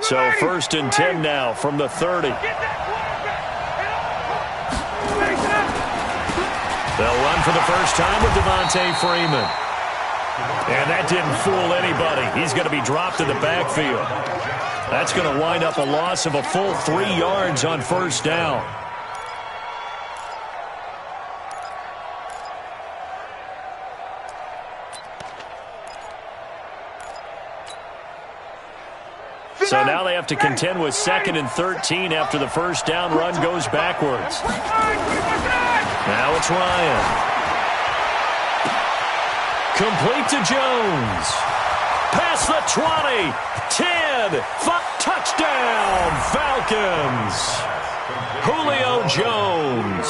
So 1st and 10 now from the 30. They'll run for the first time with Devontae Freeman. And that didn't fool anybody. He's going to be dropped in the backfield. That's going to wind up a loss of a full 3 yards on 1st down. So now they have to contend with 2nd and 13 after the 1st down run goes backwards. Now it's Ryan. Complete to Jones. Past the 20. 10. 5. Touchdown, Falcons. Julio Jones.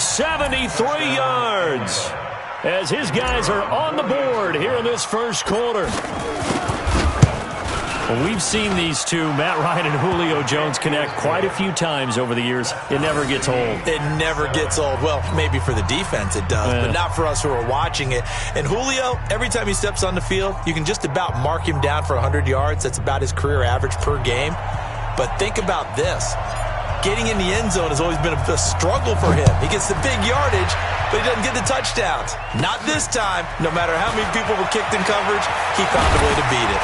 73 yards. As his guys are on the board here in this 1st quarter. Well, we've seen these two, Matt Ryan and Julio Jones, connect quite a few times over the years. It never gets old. It never gets old. Well, maybe for the defense it does, but not for us who are watching it. And Julio, every time he steps on the field, you can just about mark him down for 100 yards. That's about his career average per game. But think about this. Getting in the end zone has always been a struggle for him. He gets the big yardage, but he doesn't get the touchdowns. Not this time. No matter how many people were kicked in coverage, he found a way to beat it.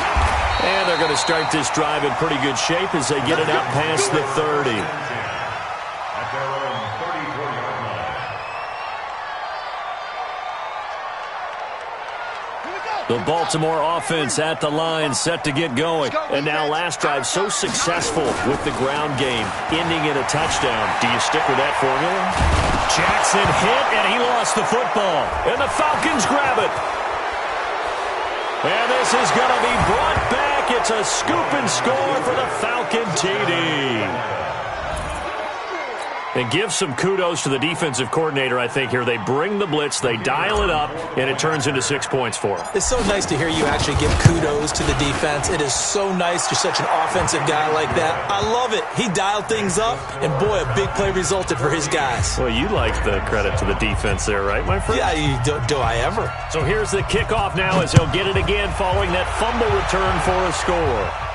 And they're going to start this drive in pretty good shape as they get it out past the 30. The Baltimore offense at the line, set to get going. And now last drive so successful with the ground game, ending in a touchdown. Do you stick with that formula? Jackson hit, and he lost the football. And the Falcons grab it. And this is going to be brought back. It's a scoop and score for the Falcon TD. And give some kudos to the defensive coordinator, I think, here. They bring the blitz, they dial it up, and it turns into 6 points for them. It's so nice to hear you actually give kudos to the defense. It is so nice. You're such an offensive guy like that. I love it. He dialed things up, and boy, a big play resulted for his guys. Well, you like the credit to the defense there, right, my friend? Yeah, do I ever? So here's the kickoff now as he'll get it again following that fumble return for a score.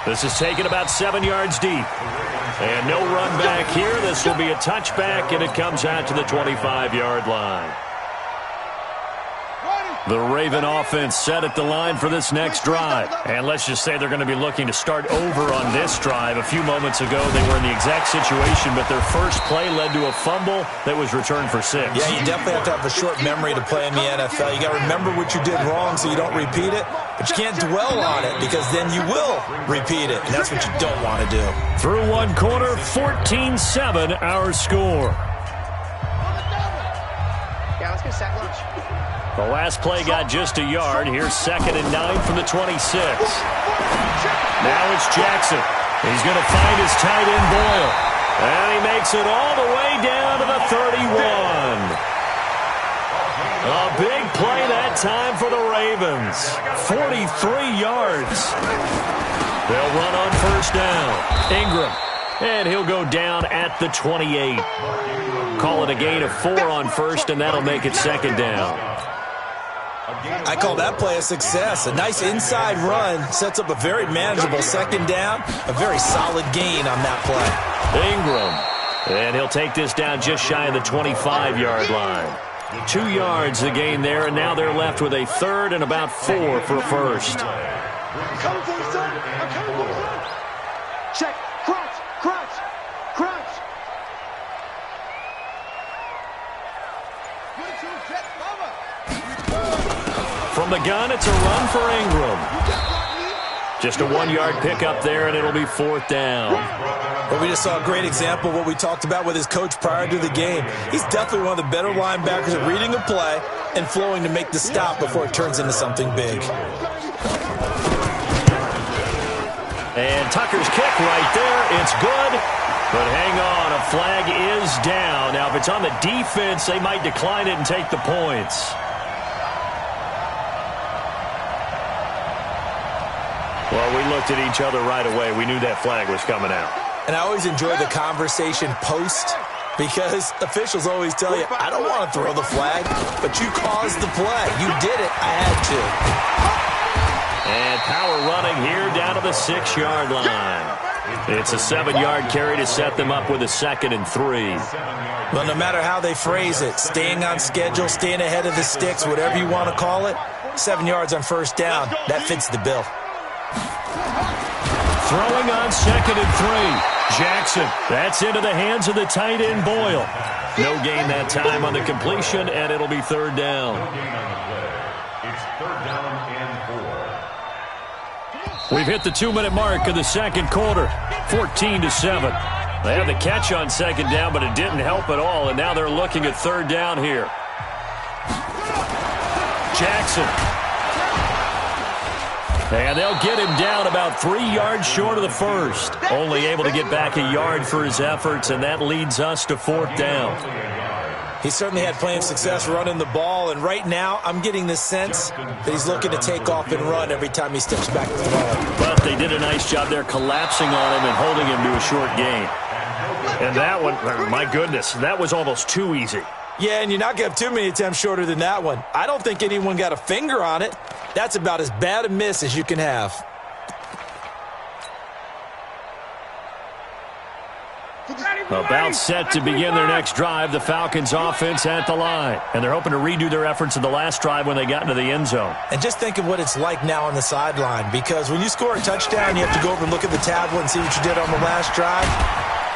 This is taken about 7 yards deep. And no run back here. This will be a touchback, and it comes out to the 25-yard line. The Raven offense set at the line for this next drive. And let's just say they're going to be looking to start over on this drive. A few moments ago, they were in the exact situation, but their first play led to a fumble that was returned for 6. Yeah, you definitely have to have a short memory to play in the NFL. You got to remember what you did wrong so you don't repeat it, but you can't dwell on it because then you will repeat it, and that's what you don't want to do. Through one quarter, 14-7 our score. Yeah, let's go sack lunch. The last play got just a yard. Here's 2nd and 9 from the 26. Now it's Jackson. He's going to find his tight end Boyle. And he makes it all the way down to the 31. A big play that time for the Ravens. 43 yards. They'll run on 1st down. Ingram. And he'll go down at the 28. Call it a gain of 4 on 1st, and that'll make it 2nd down. I call that play a success. A nice inside run sets up a very manageable 2nd down. A very solid gain on that play. Ingram. And he'll take this down just shy of the 25-yard line. 2 yards the gain there, and now they're left with a 3rd and about 4 for a 1st. I'm coming for you, son. I'm coming for you, son. Check. Crouch. Crouch. Crouch. 1, 2, set, mama. From the gun, it's a run for Ingram. Just a 1-yard pickup there, and it'll be 4th down. But we just saw a great example of what we talked about with his coach prior to the game. He's definitely one of the better linebackers at reading a play and flowing to make the stop before it turns into something big. And Tucker's kick right there. It's good. But hang on, a flag is down. Now, if it's on the defense, they might decline it and take the points. Well, we looked at each other right away. We knew that flag was coming out. And I always enjoy the conversation post because officials always tell you, I don't want to throw the flag, but you caused the play. You did it. I had to. And power running here down to the 6-yard line. It's a 7-yard carry to set them up with a 2nd and 3. Well, no matter how they phrase it, staying on schedule, staying ahead of the sticks, whatever you want to call it, 7 yards on first down, that fits the bill. Throwing on 2nd and 3. Jackson, that's into the hands of the tight end Boyle. No gain that time on the completion, and it'll be 3rd down. It's 3rd down and 4. We've hit the 2-minute mark of the 2nd quarter, 14-7. They had the catch on 2nd down, but it didn't help at all, and now they're looking at 3rd down here. Jackson. And they'll get him down about 3 yards short of the first. Only able to get back a yard for his efforts, and that leads us to 4th down. He certainly had plenty of success running the ball, and right now I'm getting the sense that he's looking to take off and run every time he steps back to throw. But they did a nice job there collapsing on him and holding him to a short gain. And that one, my goodness, that was almost too easy. Yeah, and you're not going to have too many attempts shorter than that one. I don't think anyone got a finger on it. That's about as bad a miss as you can have. About set to begin their next drive, the Falcons offense at the line. And they're hoping to redo their efforts in the last drive when they got into the end zone. And just think of what it's like now on the sideline, because when you score a touchdown, you have to go over and look at the tablet and see what you did on the last drive.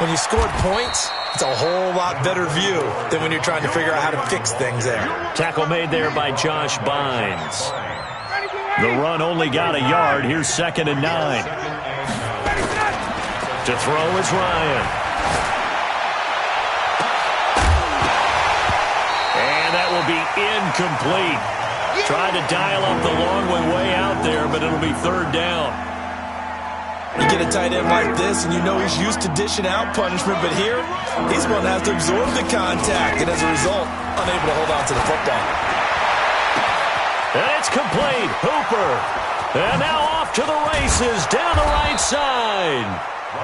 When you scored points, it's a whole lot better view than when you're trying to figure out how to fix things there. Tackle made there by Josh Bynes. The run only got a yard. Here's 2nd and 9. To throw is Ryan. And that will be incomplete. Tried to dial up the long way out there, but it'll be 3rd down. You get a tight end like this, and you know he's used to dishing out punishment, but here, he's going to have to absorb the contact, and as a result, unable to hold on to the football. And it's complete. Hooper. And now off to the races down the right side.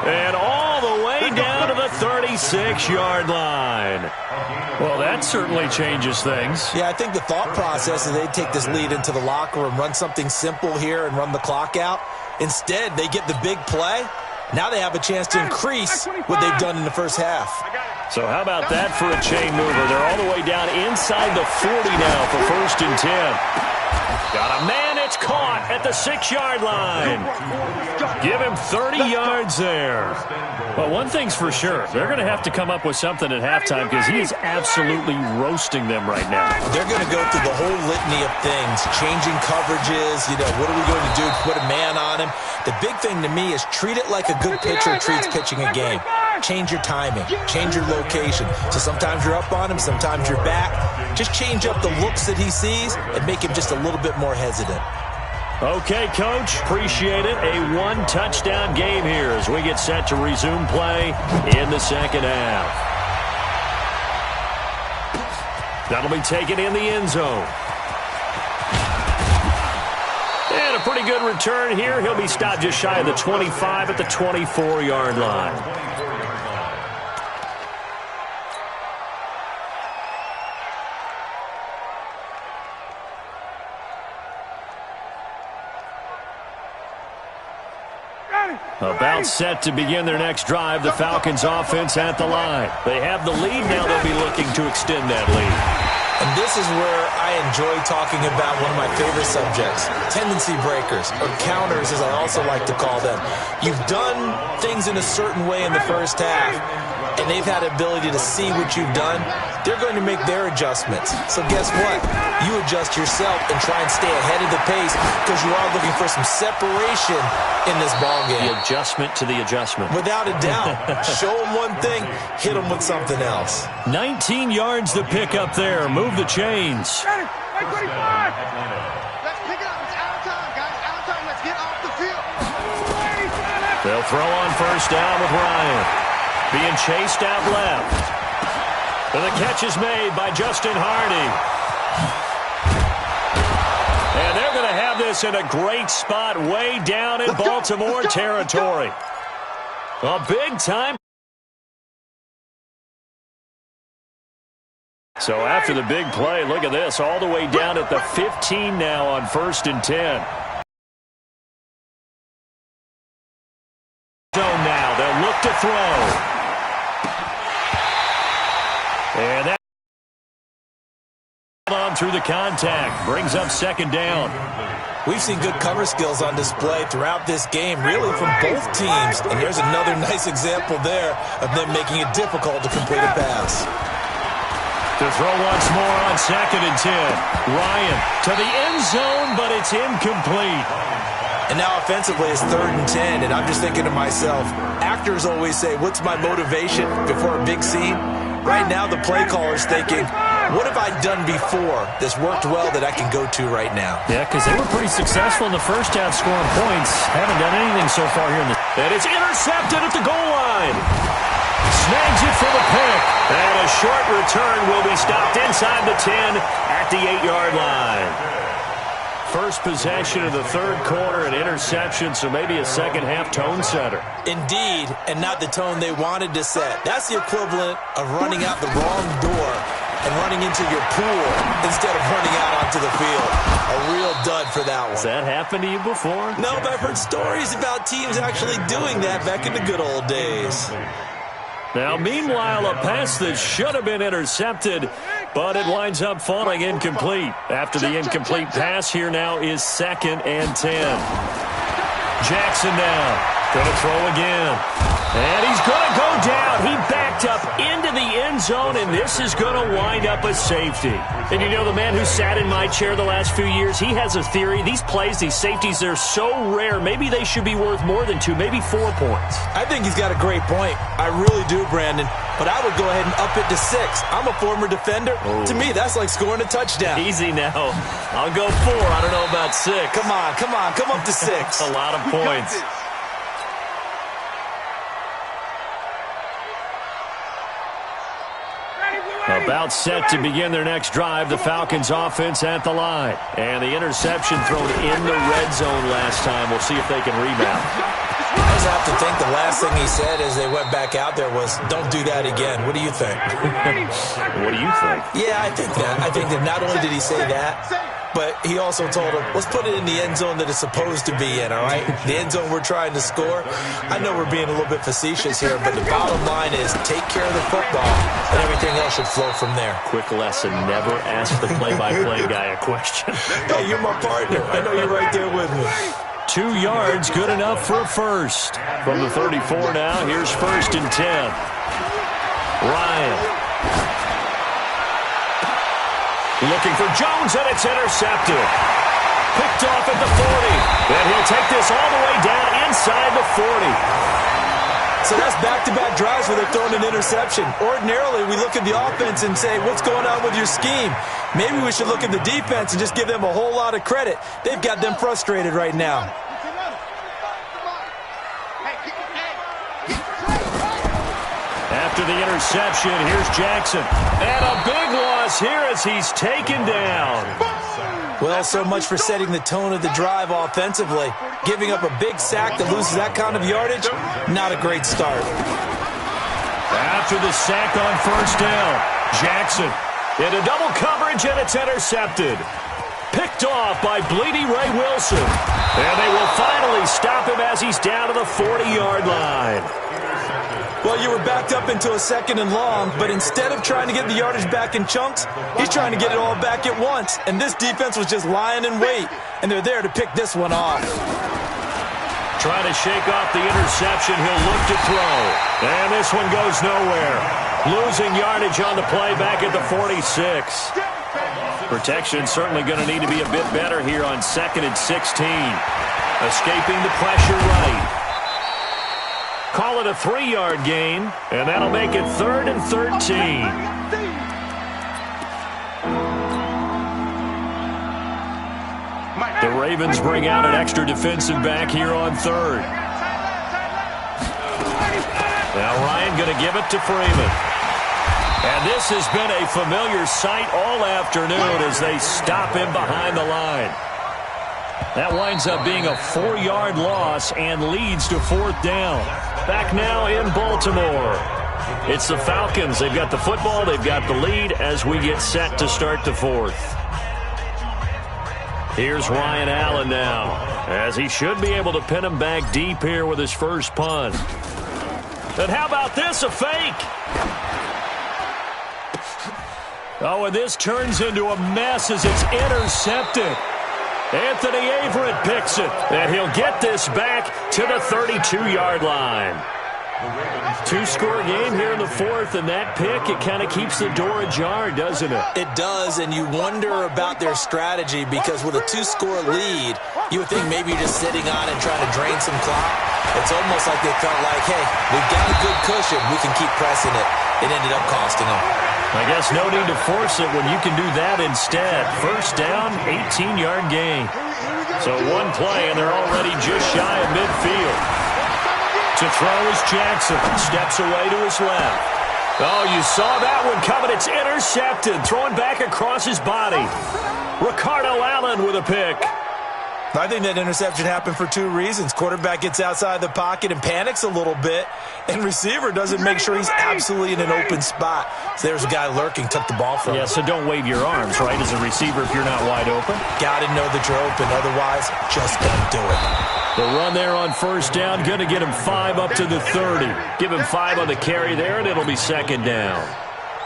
And all the way down to the 36-yard line. Well, that certainly changes things. Yeah, I think the thought process is they'd take this lead into the locker room, run something simple here, and run the clock out. Instead, they get the big play. Now they have a chance to increase what they've done in the first half. So how about that for a chain mover? They're all the way down inside the 40 now for 1st and 10. Got a man, it's caught at the 6-yard line. Give him 30 yards there. But one thing's for sure, they're going to have to come up with something at halftime because he is absolutely roasting them right now. They're going to go through the whole litany of things, changing coverages, what are we going to do? Put a man on him. The big thing to me is treat it like a good pitcher treats pitching a game. Change your timing, change your location. So sometimes you're up on him, sometimes you're back. Just change up the looks that he sees and make him just a little bit more hesitant. Okay, Coach, appreciate it. A 1-touchdown game here as we get set to resume play in the 2nd half. That'll be taken in the end zone. And a pretty good return here. He'll be stopped just shy of the 25 at the 24-yard line. About set to begin their next drive, the Falcons offense at the line. They have the lead now. They'll be looking to extend that lead. And this is where I enjoy talking about one of my favorite subjects, tendency breakers, or counters as I also like to call them. You've done things in a certain way in the first half, and they've had the ability to see what you've done. They're going to make their adjustments. So guess what? You adjust yourself and try and stay ahead of the pace because you are looking for some separation in this ballgame. The adjustment to the adjustment. Without a doubt. Show them one thing, hit them with something else. 19 yards to pick up there. Move the chains. Let's pick it up. It's out of time, guys. Out of time. Let's get off the field. They'll throw on first down with Ryan. Being chased out left. And the catch is made by Justin Hardy. And they're going to have this in a great spot way down in Baltimore territory. A big time. So after the big play, look at this, all the way down at the 15 now on 1st and 10. throw. And that on through the contact. Brings up second down. We've seen good cover skills on display throughout this game, really from both teams. And there's another nice example there of them making it difficult to complete a pass. To throw once more on 2nd and 10. Ryan to the end zone, but it's incomplete. And now offensively it's 3rd and 10, and I'm just thinking to myself, actors always say, what's my motivation before a big scene? Right now the play caller's thinking, what have I done before that's worked well that I can go to right now? Yeah, because they were pretty successful in the first half scoring points. Haven't done anything so far here in the... And it's intercepted at the goal line. Snags it for the pick. And a short return will be stopped inside the 10 at the 8-yard line. First possession of the third quarter, an interception, so maybe a second-half tone setter. Indeed, and not the tone they wanted to set. That's the equivalent of running out the wrong door and running into your pool instead of running out onto the field. A real dud for that one. Has that happened to you before? No, but I've heard stories about teams actually doing that back in the good old days. Now, meanwhile, a pass that should have been intercepted, but it winds up falling incomplete. After the incomplete pass, here now is 2nd and 10. Jackson now. Going to throw again. And he's going to go down. He backed up into the end zone, and this is going to wind up a safety. And you know, the man who sat in my chair the last few years, he has a theory. These plays, these safeties, they're so rare. Maybe they should be worth more than 2, maybe 4 points. I think he's got a great point. I really do, Brandon. But I would go ahead and up it to 6. I'm a former defender. Oh. To me, that's like scoring a touchdown. Easy now. I'll go 4. I don't know about 6. Come on. Come up to 6. A lot of points. About set to begin their next drive. The Falcons offense at the line. And the interception thrown in the red zone last time. We'll see if they can rebound. I just have to think the last thing he said as they went back out there was, don't do that again. What do you think? What do you think? Yeah, I think that. I think that not only did he say that, but he also told him, let's put it in the end zone that it's supposed to be in, all right? The end zone we're trying to score. I know we're being a little bit facetious here, but the bottom line is take care of the football, and everything else should flow from there. Quick lesson, never ask the play-by-play guy a question. Hey, you're my partner. I know you're right there with me. 2 yards, good enough for a first. From the 34 now, here's 1st and 10. Ryan. Looking for Jones, and it's intercepted. Picked off at the 40. And he'll take this all the way down inside the 40. So that's back-to-back drives where they're throwing an interception. Ordinarily, we look at the offense and say, what's going on with your scheme? Maybe we should look at the defense and just give them a whole lot of credit. They've got them frustrated right now. After the interception, here's Jackson. And a big loss here as he's taken down. Well, so much for setting the tone of the drive offensively. Giving up a big sack that loses that kind of yardage, not a great start. After the sack on 1st down, Jackson into double coverage, and it's intercepted. Picked off by Bleedy Ray Wilson. And they will finally stop him as he's down to the 40-yard line. Well, you were backed up into a 2nd and long, but instead of trying to get the yardage back in chunks, he's trying to get it all back at once. And this defense was just lying in wait, and they're there to pick this one off. Trying to shake off the interception. He'll look to throw. And this one goes nowhere. Losing yardage on the play back at the 46. Protection certainly going to need to be a bit better here on 2nd and 16. Escaping the pressure right. Call it a 3-yard gain, and that'll make it 3rd and 13. The Ravens bring out an extra defensive back here on 3rd. Now Ryan going to give it to Freeman. And this has been a familiar sight all afternoon as they stop him behind the line. That winds up being a 4-yard loss and leads to 4th down. Back now in Baltimore. It's the Falcons. They've got the football. They've got the lead as we get set to start the 4th. Here's Ryan Allen now, as he should be able to pin him back deep here with his first punt. And how about this, a fake? Oh, and this turns into a mess as it's intercepted. Anthony Averett picks it, and he'll get this back to the 32-yard line. Two-score game here in the fourth, and that pick, it kind of keeps the door ajar, doesn't it? It does, and you wonder about their strategy because with a two-score lead, you would think maybe you're just sitting on and trying to drain some clock. It's almost like they felt like, hey, we've got a good cushion. We can keep pressing it. It ended up costing them. I guess no need to force it when you can do that instead. First down, 18-yard gain. So one play, and they're already just shy of midfield. To throw is Jackson. Steps away to his left. Oh, you saw that one coming. It's intercepted. Throwing back across his body. Ricardo Allen with a pick. I think that interception happened for two reasons. Quarterback gets outside the pocket and panics a little bit, and receiver doesn't make sure he's absolutely in an open spot. So there's a guy lurking, took the ball from him. Yeah, so don't wave your arms, right, as a receiver if you're not wide open. Got to know that you're open, otherwise just don't do it. The run there on first down, going to get him 5 up to the 30. Give him 5 on the carry there, and it'll be second down.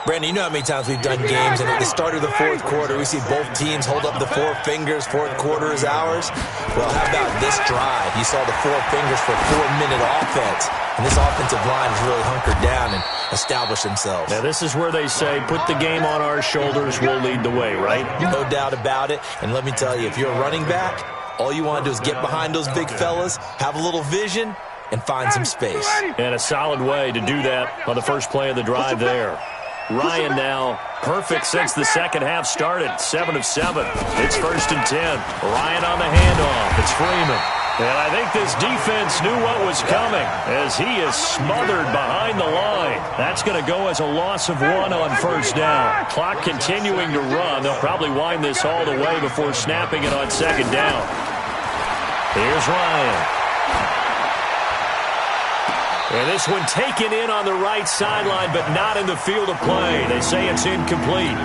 Brandon, you know how many times we've done games, and at the start of the fourth quarter, we see both teams hold up the four fingers, fourth quarter is ours. Well, how about this drive? You saw the four fingers for a 4-minute offense, and this offensive line has really hunkered down and established themselves. Now, this is where they say, put the game on our shoulders, we'll lead the way, right? No doubt about it, and let me tell you, if you're a running back, all you want to do is get behind those big fellas, have a little vision, and find some space. And a solid way to do that on the first play of the drive there. Ryan now perfect since the second half started. 7 of 7. It's 1st and 10. Ryan on the handoff. It's Freeman. And I think this defense knew what was coming as he is smothered behind the line. That's going to go as a loss of 1 on first down. Clock continuing to run. They'll probably wind this all the way before snapping it on second down. Here's Ryan. And this one taken in on the right sideline, but not in the field of play. They say it's incomplete.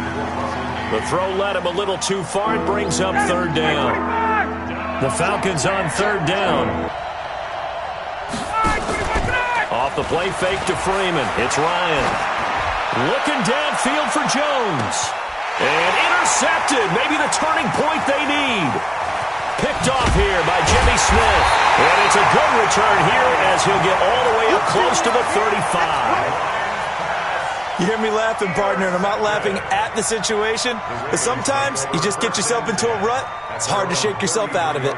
The throw led him a little too far. It brings up third down. The Falcons on third down. Off the play fake to Freeman. It's Ryan. Looking downfield for Jones. And intercepted. Maybe the turning point they need. Picked off here by Jimmy Smith. And it's a good return here as he'll get all the way up close to the 35. You hear me laughing, partner, and I'm not laughing at the situation, but sometimes you just get yourself into a rut. It's hard to shake yourself out of it.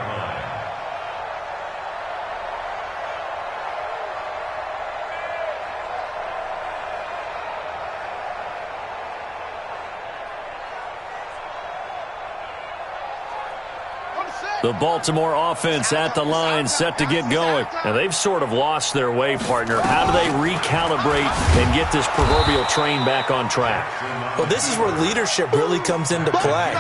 The Baltimore offense at the line, set to get going. And they've sort of lost their way, partner. How do they recalibrate and get this proverbial train back on track? Well, this is where leadership really comes into play.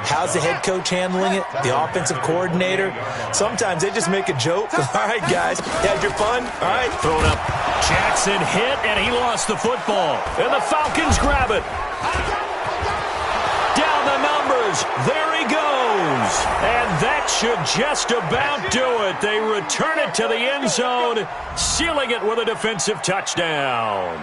How's the head coach handling it? The offensive coordinator? Sometimes they just make a joke. All right, guys, you had your fun? All right. Thrown up. Jackson hit, and he lost the football. And the Falcons grab it. Down the numbers. There he goes. And that should just about do it. They return it to the end zone, sealing it with a defensive touchdown.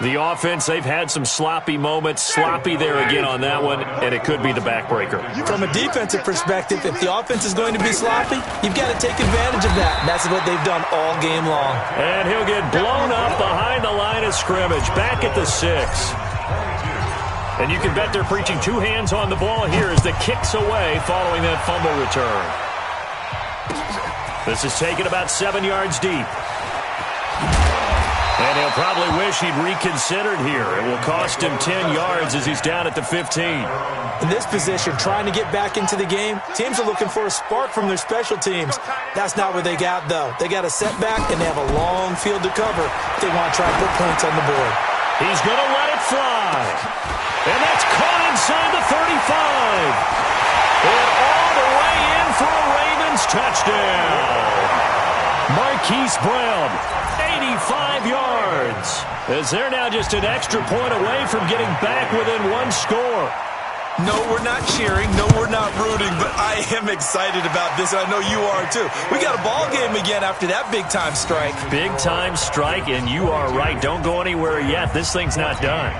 The offense, they've had some sloppy moments. Sloppy there again on that one, and it could be the backbreaker. From a defensive perspective, if the offense is going to be sloppy, you've got to take advantage of that. And that's what they've done all game long. And he'll get blown up behind the line of scrimmage, back at the 6. And you can bet they're preaching 2 hands on the ball here as the kick's away following that fumble return. This is taken about 7 yards deep. And he'll probably wish he'd reconsidered here. It will cost him 10 yards as he's down at the 15. In this position, trying to get back into the game, teams are looking for a spark from their special teams. That's not what they got, though. They got a setback, and they have a long field to cover if they want to try and put points on the board. He's going to let it fly. And that's caught inside the 35. And all the way in for a Ravens touchdown. Marquise Brown, 85 yards. As they're now just an extra point away from getting back within 1 score. No, we're not cheering. No, we're not rooting. But I am I'm excited about this, and I know you are too. We got a ball game again after that big-time strike. Big-time strike, and you are right. Don't go anywhere yet. This thing's not done.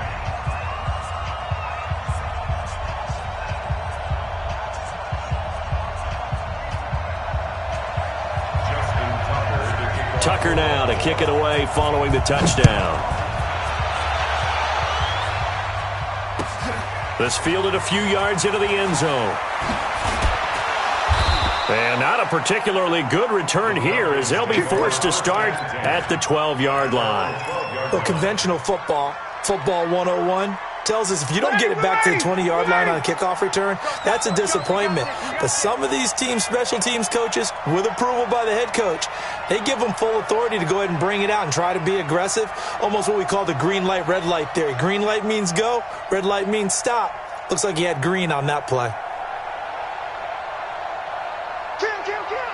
Tucker now to kick it away following the touchdown. This fielded a few yards into the end zone. And not a particularly good return here as they'll be forced to start at the 12-yard line. Well, conventional football 101, tells us if you don't get it back to the 20-yard line on a kickoff return, that's a disappointment. But some of these special teams coaches, with approval by the head coach, they give them full authority to go ahead and bring it out and try to be aggressive, almost what we call the green light, red light theory. Green light means go, red light means stop. Looks like he had green on that play. Kill, kill, kill!